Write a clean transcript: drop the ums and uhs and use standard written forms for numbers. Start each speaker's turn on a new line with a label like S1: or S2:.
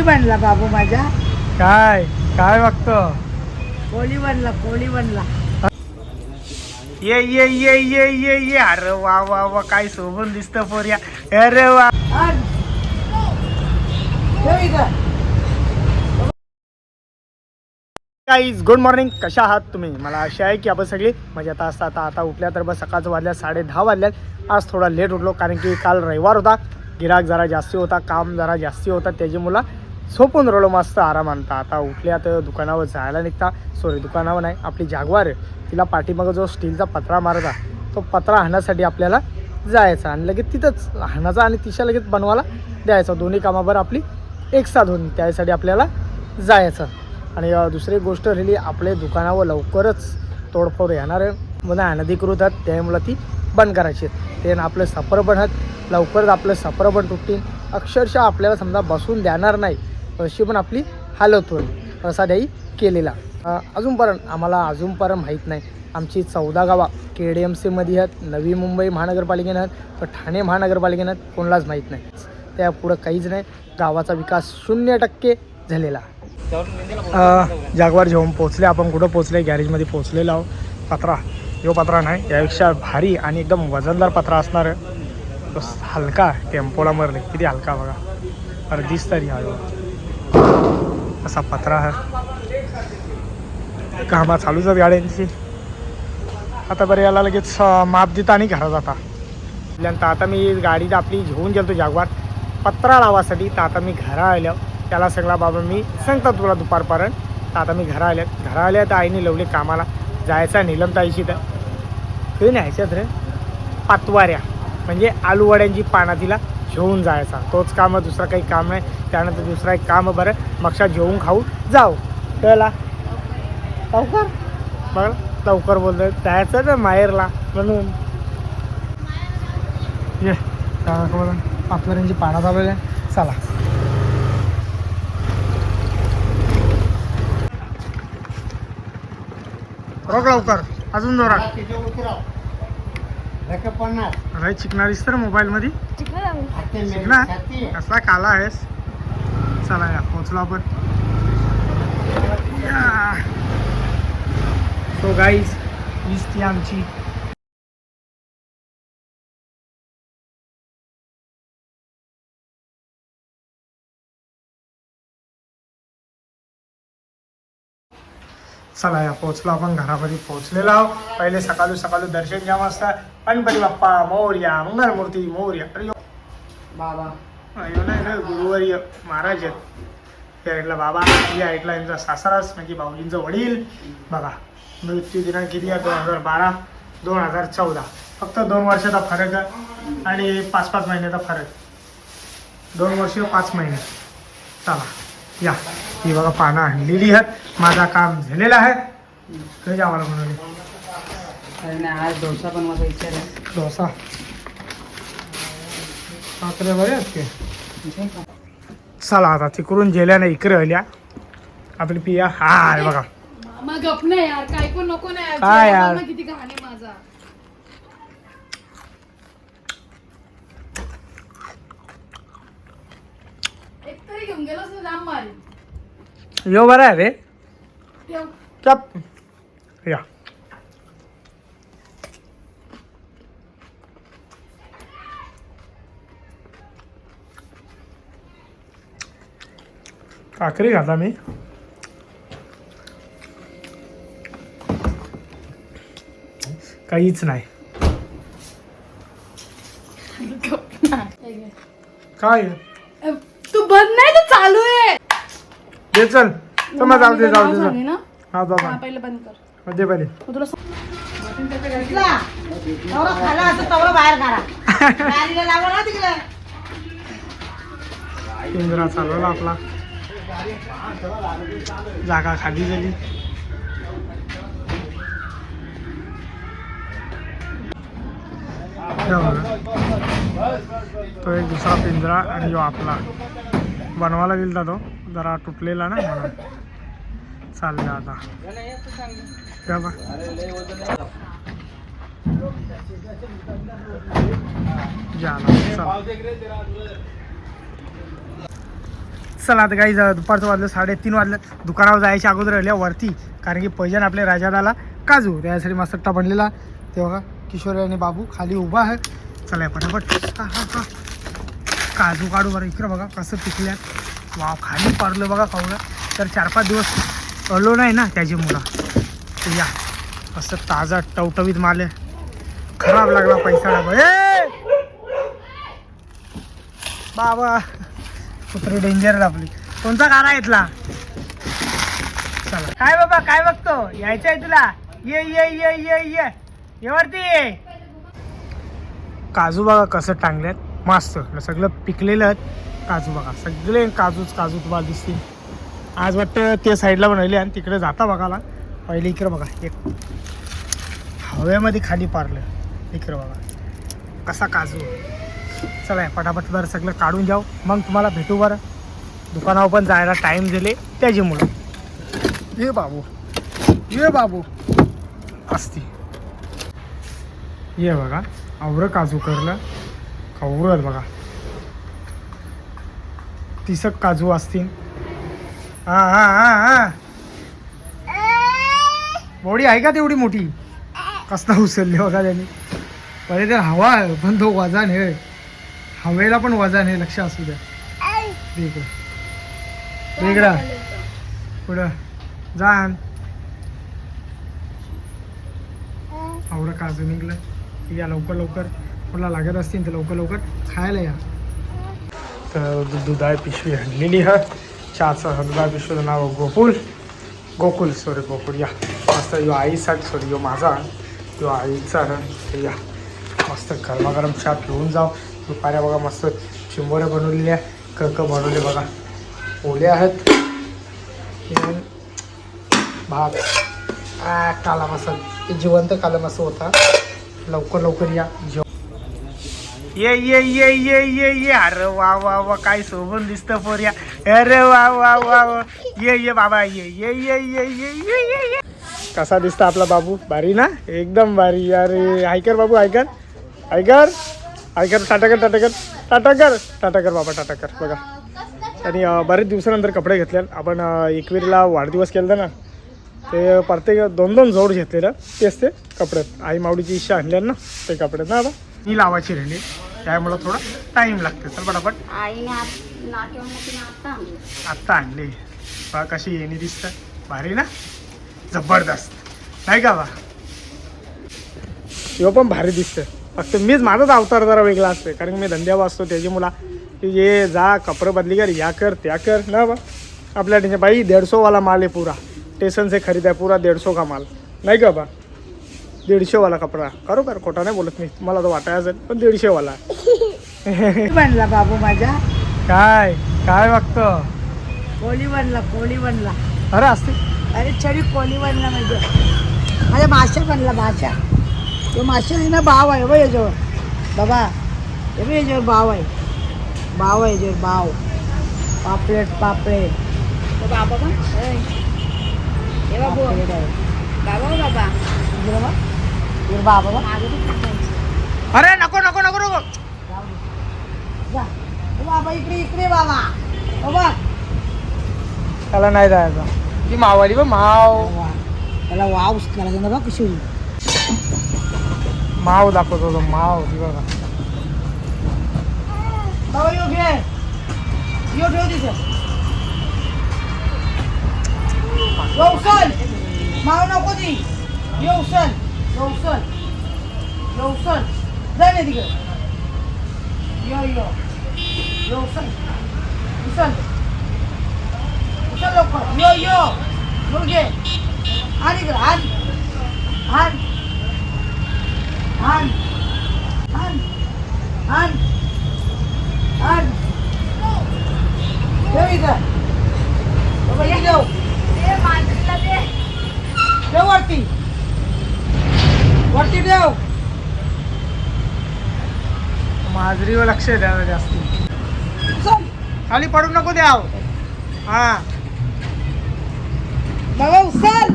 S1: बनला बाबू माझा.
S2: काय काय बघतो.
S1: कोळी बनला.
S2: ये ये ये ये ये ये अरे वा वा वा काय सोबून दिसतं पोर्या. अरे वा गाईज गुड मॉर्निंग. कशा आहात तुम्ही. मला आशा आहे की आपण सगळी मजेत असतात. आता उठल्या तर बस सकाळचं वाजल्या 10:30 वाजल्यात. आज थोडा लेट उठलो कारण की काल रविवार होता. गिराक जरा जास्ती होता, काम जरा जास्ती होता, त्याची मुलं झोपून रडलो मस्त आराम आणता. आता उठल्या तर दुकानावर जायला निघता. दुकानावर नाही, आपली जागवार तिला पाठीमागं जो स्टीलचा पत्रा मारता तो पत्रा हाणण्यासाठी आपल्याला जायचा आणि लगेच तिथंच हाणाचा आणि तिच्या लगेच बनवायला द्यायचा. दोन्ही कामावर आपली एकसाथ होऊन त्यासाठी आपल्याला जायचं. आणि दुसरी गोष्ट राहिली, आपल्या दुकानावर लवकरच तोडफोड येणार आहे म्हणून अनधिकृत आहेत, त्यामुळं ती बंद करायची. ते आपलं सफर पण आहेत, लवकरच आपलं सफर पण तुटतील. अक्षरशः आपल्याला समजा बसून देणार नाही अशी पण आपली हालत होईल असा द्याई केलेला. आम्हाला अजूनपर्यंत माहीत नाही. आमची 14 गावा KDMCमध्ये आहेत, नवी मुंबई महानगरपालिकेनं आहेत, तर ठाणे महानगरपालिकेनं आहेत, कोणालाच माहीत नाही. त्यापुढं काहीच नाही. गावाचा विकास 0% झालेला. जागवार जेवून पोचले आपण. कुठं पोचले, गॅरेजमध्ये पोचलेलो आहो. पत्रा पत्रा नाही, यापेक्षा भारी आणि एकदम वजनदार पत्रा असणार आहे. तो हलका टेम्पोला मरले किती हलका बघा. अरे दिसतरी हा असा पत्रा आहे. कामा चालूच आहेत गाड्यांची. आता बरं याला लगेच माप देता आणि घरात जाता. त्यानंतर आता मी गाडी आपली घेऊन गेलो जागवार पत्रा लावासाठी. तर आता मी घरा आल्या त्याला सगळा बाबा मी सांगतात तुला दुपारपर्यंत. तर आता मी घरा आल्या तर आईने लवले कामाला जायचा नीलमताईशी. तर ते न्यायच्यात रे पातवाऱ्या म्हणजे आलूवड्यांची पाना तिला घेऊन जायचा. तोच काम, दुसरा काही काम नाही. त्यानंतर दुसरा एक काम बरं मक्षा जेवून खाऊ जाऊ. त्याला लवकर बघा लवकर बोलतोय जायचं ना माहेरला म्हणून. ये पातवाऱ्यांची पाना चालू आहे. चला रोक लवकर अजून जोरात. अरे चिकनारीस तर मोबाईलमध्ये शिकला कसला काला आहेस. चला या पोचलो आपण. सो गाईज हीच ती आमची चला या पोचलो आपण. घरामध्ये पोचलेलो आहो. पहिले सकाळी दर्शन घ्या मस्त. गणपती बाप्पा मोरया, मंगलमूर्ती मोरया. अरे बाबा अयो नाही ना गुरुवर्य महाराज आहेत. त्या ऐकला बाबा, या ऐकला यांचा सासरास म्हणजे बाहुलींचं वडील. बघा मृत्यू दिनांक किती आहे 2012 2014. फक्त 2 वर्षाचा फरक आहे आणि 5-5 महिन्याचा फरक. 2 वर्ष 5 महिने. चला या ही बघा पानं आणलेली आहेत. माझा काम झालेलं आहे. कधी आम्हाला बनवले
S1: आज डोसा बनवायचा विचार आहे.
S2: डोसा साखरे बरे आहेत ते. चला आता तिकडून जेल्याने इकडे आल्या आपली पिया. हाय बघा
S3: मग गप नाही यार, काय पण नको नाही
S2: काय यार.
S3: किती घाणे माझा. एक तरी घेऊन गेलोस ना जाम मारी.
S2: यो बरा आहे रे.
S3: ठेव.
S2: चप या काकरी घातला मी. काहीच नाही. काय
S3: तू बंद नाही तर चालू आहे.
S2: दे चल मग जाऊ दे जाऊ दे.
S3: ना
S2: हा जाऊ
S3: हा, पहिलं बंद कर.
S2: दे पहिले.
S3: मग तुला
S1: बाहेर गाडीला लावा ना तिकडे.
S2: पिंजरा चालवला आपला. जागा खाली झाली. तो एक दुसरा पिंजरा आणि जो आपला बनवायला गेला तो जरा तुटलेला ना म्हणून चालला आता. चला आता काही दुपारचं वाजलं 3:30 वाजलं. दुकानावर जायच्या अगोदर राहिल्या वरती, कारण की पहिल्यानं आपल्या राजादाला काजू त्यासाठी मस्त सट्टा बनलेला. ते बघा किशोरी आणि बाबू खाली उभा आहे. चला पटापट हा काजू काढू बरं. इकडं बघा कसं पिकल्यात. वाव खाली पडलं बघा कावळं. तर 4-5 दिवस आलो नाही ना त्याची मुलं. तर या असं ताजा टवटवीत माल आहे. खराब लागला पैसा डबा. ए बाबा कुत्री डेंजर आपली. कोणता गारा इथला. चला काय बाबा काय बघतो. यायचं आहे तुला. ये ये ये ये ये ये वरती ये. काजू बघा कसं टांगल्यात मस्त. सगळं पिकलेलं आहेत काजू बघा. सगळे काजूच काजू तुम्हाला दिसतील. आज वाटतं ते साईडला बनवले आणि तिकडे जाता बघाला. पहिले इकडे बघा एक हवेमध्ये खाली पारलं. इकडे बघा कसा काजू. चला पटापट बरं सगळं काढून जाऊ मग तुम्हाला भेटू बरं. दुकानावर पण जायला टाईम दिले त्याची मुलं. ये बाबू असती. ये बघा आवरं काजू करलं खवरत बघा. तिसक काजू असतील. हा बोडी आहे का तेवढी मोठी. कसला उचलली बघा त्यांनी. पहिले तर हवा आहे पण तो वजन आहे. हवेला पण वजन आहे. लक्ष असू द्या. वेगळा पुढं जाण. आवडं काजू निघलं. या लवकर कोणाला लागत असतील तर लवकर खायला या. तर दुधाळ पिशवी आणलेली हा. चहाचा दुधाळ पिशवीचं नाव गोकुल या मस्त. यो आईसाठी सॉरी यो माझा यो आईचा आहे. या मस्त गरमागरम चहा पिऊन जाऊ. दुपाऱ्या बघा मस्त चिंबोऱ्या बनवलेल्या. कक बनवले बघा. ओले आहेत. भात काला मसाला जिवंत काला मसाला होता. लवकर या ये ये ये ये ये ये. अरे वा वा वा काय सोबून दिसतं पोऱ्या. अरे वा वा वा वा. ये बाबा ये ये ये ये ये ये ये ये. कसा दिसता आपला बाबू. भारी ना एकदम भारी. अरे ऐकर बाबू ऐकर टाटा कर बाबा टाटा कर बघा. आणि बरेच दिवसानंतर कपडे घेतले. आपण एकविरीला वाढदिवस केला ना ते प्रत्येक 2-2 जोड घेतलेलं. तेच ते कपडे आई मावडीची इच्छा आणल्या ना ते कपडे ना आता मी लावायची राहिली. त्यामुळं थोडा टाईम लागते. चल पटापट. आत्ता आणली बघा कशी येणी दिसतं. भारी ना जबरदस्त नाही का बा. तो पण भारी दिसतं. फक्त मीच माझाच अवतार जरा वेगळा असते कारण मी धंद्यावर असतो. त्याची मुला की ये जा कपडे बदली कर या कर त्या कर ना बा. आपल्या टेन्शन बाई 150 वाला माल आहे पूरा. स्टेशन से खरीदा है पूरा 150 का माल नाही का बा. 150 वाला कपडा खरोखर खोटा नाही बोलत मी. मला तर वाटायचं पण 150 वाला
S1: बनला बाबू माझ्या.
S2: काय बघतो.
S1: कोळी बनला.
S2: अरे असते.
S1: अरे छडी कोळी बनला माझ्या माशा बनला. माशा तो माशा आहे ना. भाव आहे याच्यावर बाबा. हे याच्यावर भाव आहे याच्यावर भाव. पापलेट
S3: बाबा का हे बाबू
S1: बाबा
S2: अरे नको
S1: जा बाबा. इकडे बाबा.
S2: त्याला नाही जायचं. ती मावाली बा माव.
S1: त्याला वाव करायचं ना बा कशी
S2: माव दाखवतो तो माव. बघा
S1: बाबा यो घे. यो ठेव तिथे. उचल माव नको ती. यो उचल जा नाही तिकडे. यो उचल लवकर. यो घे. आणि इकडे हान ठेव इथं. बाबा इथे ठेव वरती ठेव.
S2: माजरीवर लक्ष द्यावं जास्त. खाली पडू नको द्याव. हा
S1: बाबा उचल.